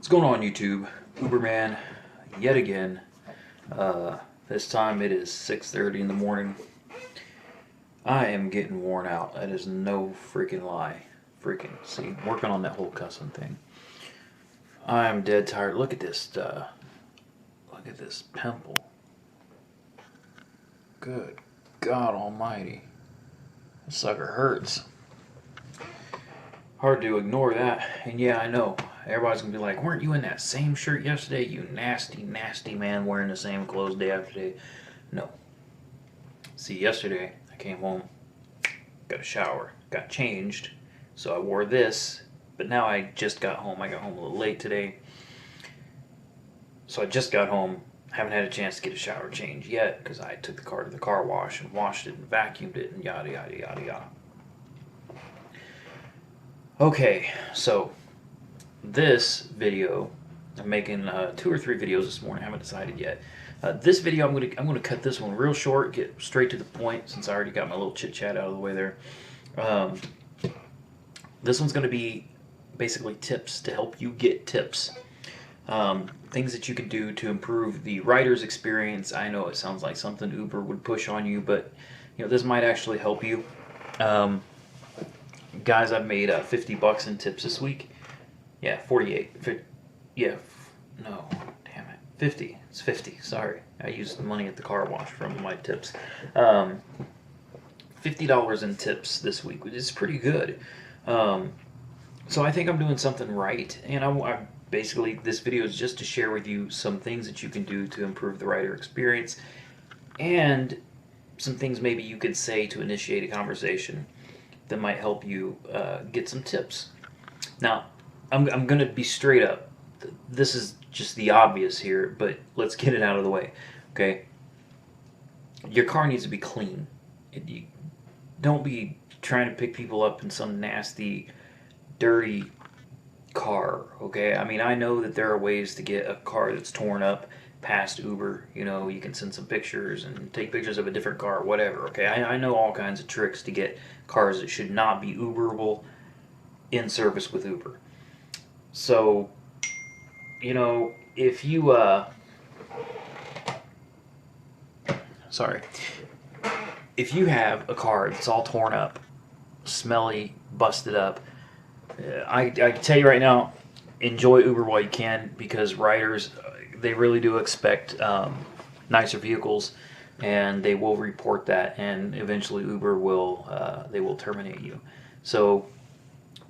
What's going on, YouTube? Uberman yet again. This time it is 6:30 in the morning. I am getting worn out. That is no freaking lie. See, working on that whole cussing thing. I am dead tired. Look at this. Look at this pimple. Good God Almighty. This sucker hurts. Hard to ignore that. And yeah, I know. Everybody's gonna be like, weren't you in that same shirt yesterday? You nasty, nasty man wearing the same clothes day after day. No. See, yesterday I came home, got a shower, got changed, so I wore this, but now I just got home. I got home a little late today. So I just got home, haven't had a chance to get a shower change yet, because I took the car to the car wash and washed it and vacuumed it and yada yada yada yada. Okay, so this video, I'm making 2 or 3 videos this morning. I haven't decided yet. This video, I'm gonna cut this one real short, get straight to the point, since I already got my little chit chat out of the way there. This one's gonna be basically tips to help you get tips. Things that you can do to improve the rider's experience. I know it sounds like something Uber would push on you, but this might actually help you. Guys, I've made $50 in tips this week. Yeah, 48. Yeah, no, damn it, 50. It's 50. Sorry, I used the money at the car wash from my tips. $50 in tips this week, which is pretty good. So I think I'm doing something right, and I basically, this video is just to share with you some things that you can do to improve the rider experience, and some things maybe you could say to initiate a conversation that might help you get some tips. Now, I'm going to be straight up. This is just the obvious here, but let's get it out of the way, okay? Your car needs to be clean. You don't be trying to pick people up in some nasty, dirty car, okay? I mean, I know that there are ways to get a car that's torn up past Uber. You can send some pictures and take pictures of a different car, whatever, okay? I know all kinds of tricks to get cars that should not be Uberable in service with Uber. So, if you, if you have a car that's all torn up, smelly, busted up, I can tell you right now, enjoy Uber while you can, because riders, they really do expect nicer vehicles, and they will report that, and eventually Uber will they will terminate you. So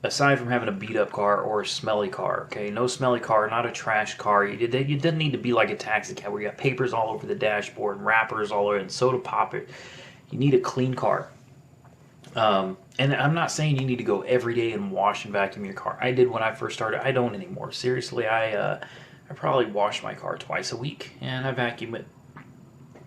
aside from having a beat up car or a smelly car, okay, no smelly car, not a trash car. You didn't need to be like a taxi cab where you got papers all over the dashboard and wrappers all over and soda pop it. You need a clean car. And I'm not saying you need to go every day and wash and vacuum your car. I did when I first started. I don't anymore. Seriously, I probably wash my car twice a week, and I vacuum it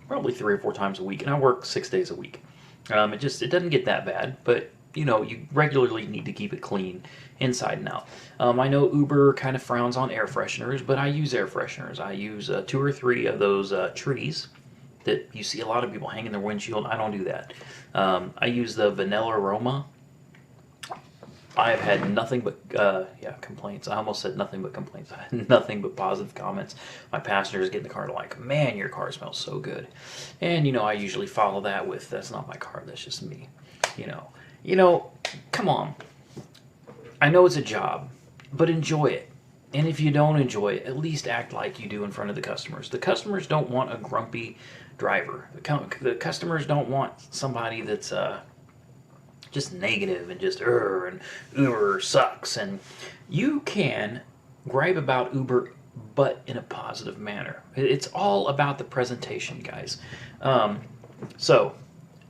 probably 3 or 4 times a week, and I work 6 days a week. It doesn't get that bad, but you regularly need to keep it clean inside and out. I know Uber kind of frowns on air fresheners, but I use air fresheners. I use 2 or 3 of those trees that you see a lot of people hang in their windshield. I don't do that. I use the vanilla aroma. I have had nothing but complaints. I almost said nothing but complaints. I had nothing but positive comments. My passengers get in the car and like, man, your car smells so good. And I usually follow that with, that's not my car, that's just me. Come on. I know it's a job, but enjoy it. And if you don't enjoy it, at least act like you do in front of the customers. The customers don't want a grumpy driver. The customers don't want somebody that's just negative and just and Uber sucks. And you can gripe about Uber, but in a positive manner. It's all about the presentation, guys. So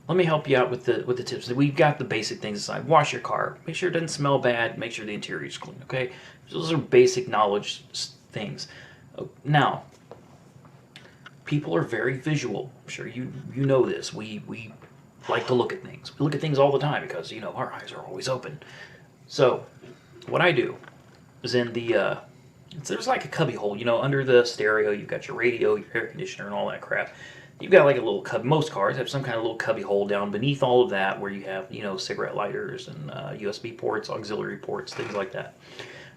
let me help you out with the tips. We've got the basic things aside. Wash your car. Make sure it doesn't smell bad. Make sure the interior is clean, okay? Those are basic knowledge things. Now, people are very visual. I'm sure you know this. We like to look at things. We look at things all the time because, our eyes are always open. So, what I do is in the, there's like a cubby hole, under the stereo, you've got your radio, your air conditioner, and all that crap. You've got like a little cubby. Most cars have some kind of little cubby hole down beneath all of that where you have, cigarette lighters and USB ports, auxiliary ports, things like that.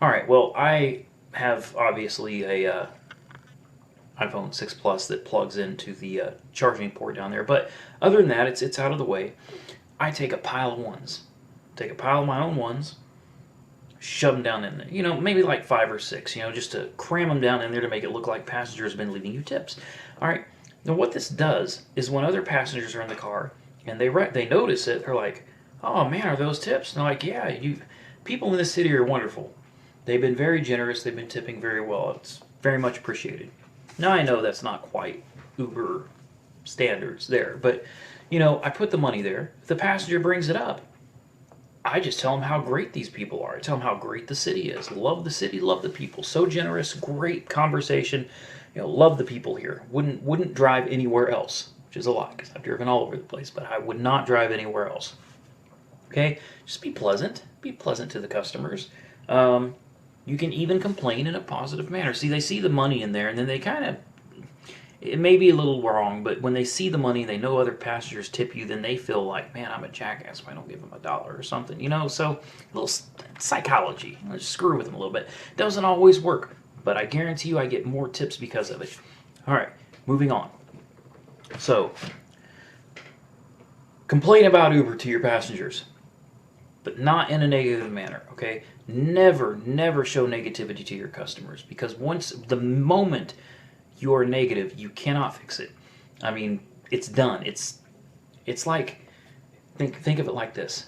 All right, well, I have obviously a iPhone 6 Plus that plugs into the charging port down there. But other than that, it's out of the way. I take a pile of ones. Take a pile of my own ones, shove them down in there. You know, maybe like 5 or 6, you know, just to cram them down in there to make it look like passengers have been leaving you tips. All right. Now what this does is when other passengers are in the car and they notice it, they're like, "Oh man, are those tips?" And they're like, "Yeah, people in this city are wonderful. They've been very generous. They've been tipping very well. It's very much appreciated." Now I know that's not quite Uber standards there, but you know, I put the money there. If the passenger brings it up, I just tell them how great these people are. I tell them how great the city is. Love the city, love the people. So generous, great conversation. You know, love the people here. Wouldn't drive anywhere else, which is a lot because I've driven all over the place, but I would not drive anywhere else. Okay, just be pleasant. Be pleasant to the customers. You can even complain in a positive manner. See, they see the money in there, and then they kind of, it may be a little wrong, but when they see the money and they know other passengers tip you, then they feel like, man, I'm a jackass if I don't give them $1 or something, you know? So, a little psychology. Let's screw with them a little bit. Doesn't always work, but I guarantee you I get more tips because of it. All right, moving on. So, complain about Uber to your passengers, but not in a negative manner, okay? Never show negativity to your customers, because the moment you are negative, you cannot fix it. I mean, it's done. It's like, think of it like this.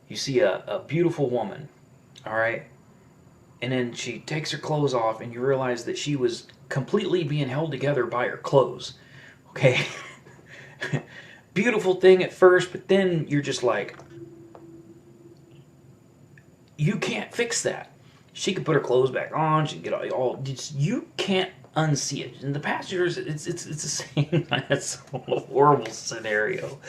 You see a beautiful woman, all right? And then she takes her clothes off and you realize that she was completely being held together by her clothes, okay? Beautiful thing at first, but then you're just like, you can't fix that. She could put her clothes back on. She could get all you can't unsee it. And the passengers, it's the same. That's a horrible scenario.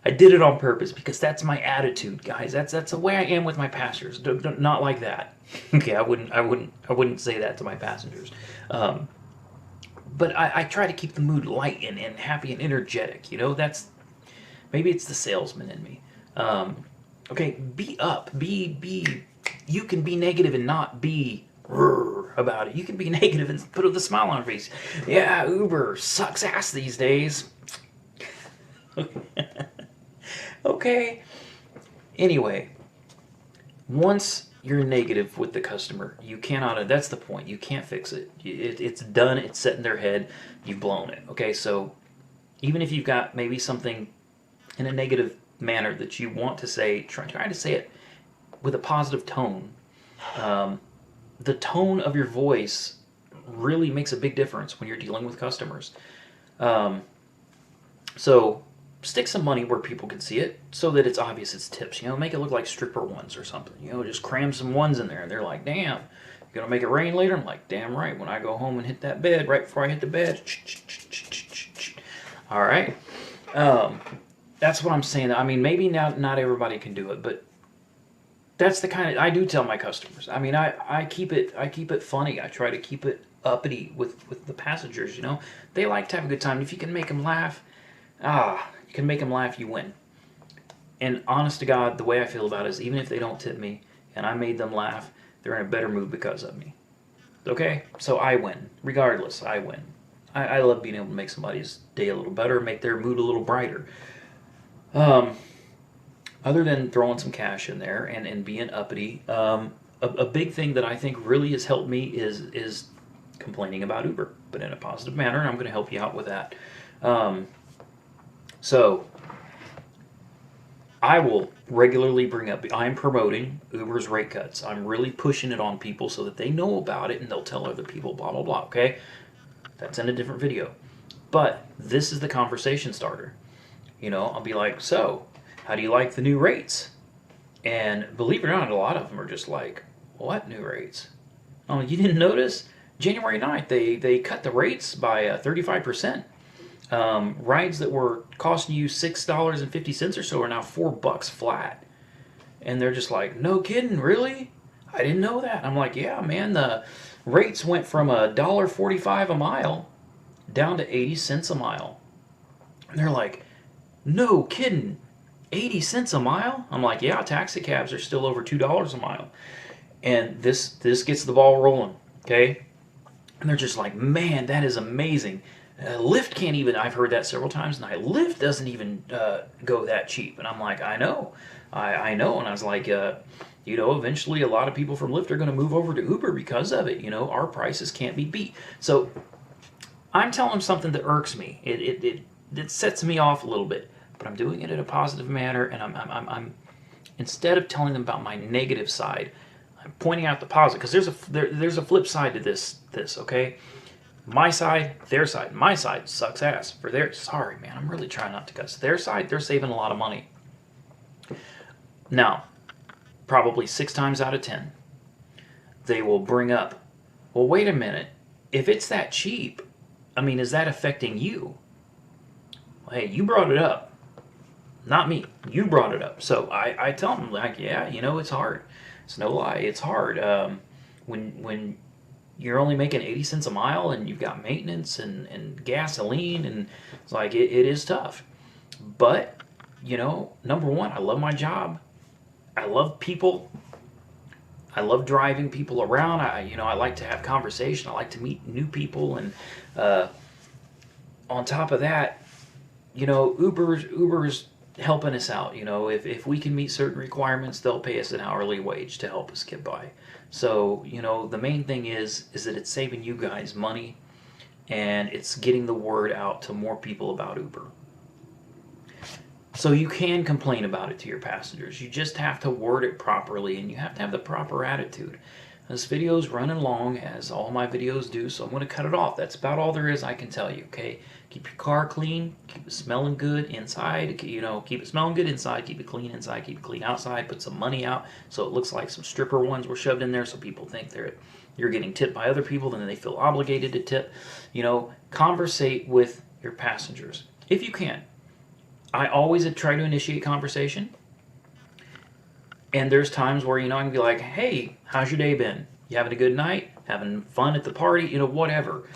I did it on purpose because that's my attitude, guys. That's the way I am with my passengers. Not like that. Okay, I wouldn't say that to my passengers. But I try to keep the mood light and happy and energetic. You know, maybe it's the salesman in me. Okay, be up. You can be negative and not be about it. You can be negative and put a smile on your face. Yeah, Uber sucks ass these days. Okay. Anyway, once you're negative with the customer, you cannot, that's the point. You can't fix it. It's done. It's set in their head. You've blown it. Okay, so even if you've got maybe something in a negative manner that you want to say, try to say it with a positive tone. The tone of your voice really makes a big difference when you're dealing with customers. So stick some money where people can see it so that it's obvious it's tips. You know, make it look like stripper ones or something. You know, just cram some ones in there and they're like, damn, you're going to make it rain later? I'm like, damn right. When I go home and hit that bed, right before I hit the bed. All right. That's what I'm saying. I mean, maybe not everybody can do it, but that's the kind of, I do tell my customers. I mean, I keep it funny. I try to keep it uppity with the passengers, you know. They like to have a good time. If you can make them laugh, you can make them laugh, you win. And honest to God, the way I feel about it is even if they don't tip me and I made them laugh, they're in a better mood because of me. Okay? So I win. Regardless, I win. I love being able to make somebody's day a little better, make their mood a little brighter. Other than throwing some cash in there and being uppity, a big thing that I think really has helped me is complaining about Uber, but in a positive manner, and I'm going to help you out with that. So I will regularly bring up, I'm promoting Uber's rate cuts. I'm really pushing it on people so that they know about it and they'll tell other people, blah, blah, blah, okay? That's in a different video. But this is the conversation starter. You know, I'll be like, so, how do you like the new rates? And believe it or not, a lot of them are just like, what new rates? Oh, you didn't notice? January 9th, they cut the rates by 35%. Rides that were costing you $6.50 or so are now $4 flat. And they're just like, no kidding, really? I didn't know that. I'm like, yeah, man, the rates went from $1.45 a mile down to 80 cents a mile. And they're like, no kidding, 80 cents a mile? I'm like, yeah, taxi cabs are still over $2 a mile. And this gets the ball rolling. Okay? And they're just like, man, that is amazing. Lyft can't even, I've heard that several times tonight, Lyft doesn't even go that cheap. And I'm like, I know. I know. And I was like, you know, eventually a lot of people from Lyft are going to move over to Uber because of it. You know, our prices can't be beat. So I'm telling them something that irks me. It sets me off a little bit. But I'm doing it in a positive manner. And I'm instead of telling them about my negative side, I'm pointing out the positive, because there's a flip side to this, okay? My side, their side. My side sucks ass. For their, sorry man, I'm really trying not to cuss. Their side, they're saving a lot of money. Now, probably 6 times out of 10, they will bring up, well, wait a minute. If it's that cheap, I mean, is that affecting you? Well, hey, you brought it up. Not me. You brought it up. So I tell them, like, yeah, you know, it's hard. It's no lie. It's hard. When you're only making 80 cents a mile and you've got maintenance and gasoline, and it's like, it is tough. But, you know, number one, I love my job. I love people. I love driving people around. I like to have conversation. I like to meet new people. And on top of that, you know, Uber's helping us out. You know, if we can meet certain requirements, they'll pay us an hourly wage to help us get by. So, you know, the main thing is that it's saving you guys money, and it's getting the word out to more people about Uber. So you can complain about it to your passengers. You just have to word it properly, and you have to have the proper attitude. This video's running long, as all my videos do, so I'm going to cut it off. That's about all there is I can tell you, okay? Keep your car clean, keep it smelling good inside, you know, keep it smelling good inside, keep it clean inside, keep it clean outside, put some money out so it looks like some stripper ones were shoved in there so people think you're getting tipped by other people, and then they feel obligated to tip. You know, conversate with your passengers if you can. I always try to initiate conversation. And there's times where, you know, I can be like, hey, how's your day been? You having a good night? Having fun at the party? You know, whatever.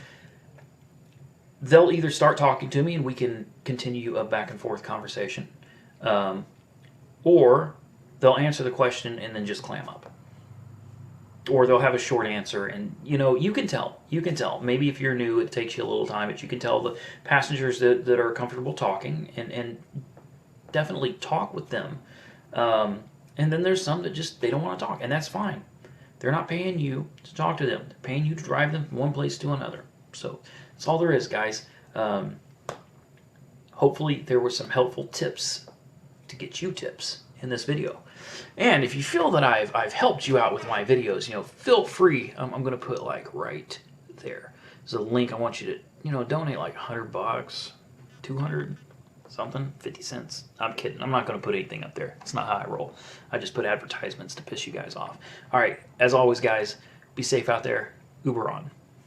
They'll either start talking to me and we can continue a back and forth conversation. Or they'll answer the question and then just clam up. Or they'll have a short answer, and, you know, you can tell. You can tell. Maybe if you're new, it takes you a little time, but you can tell the passengers that are comfortable talking, and definitely talk with them. And then there's some that just, they don't want to talk, and that's fine. They're not paying you to talk to them. They're paying you to drive them from one place to another. So that's all there is, guys. Hopefully there were some helpful tips to get you tips in this video. And if you feel that I've helped you out with my videos, you know, feel free. I'm going to put, like, right there. There's a link. I want you to, you know, donate like $100, 200 something, 50 cents. I'm kidding. I'm not going to put anything up there. It's not how I roll. I just put advertisements to piss you guys off. All right. As always, guys, be safe out there. Uber on.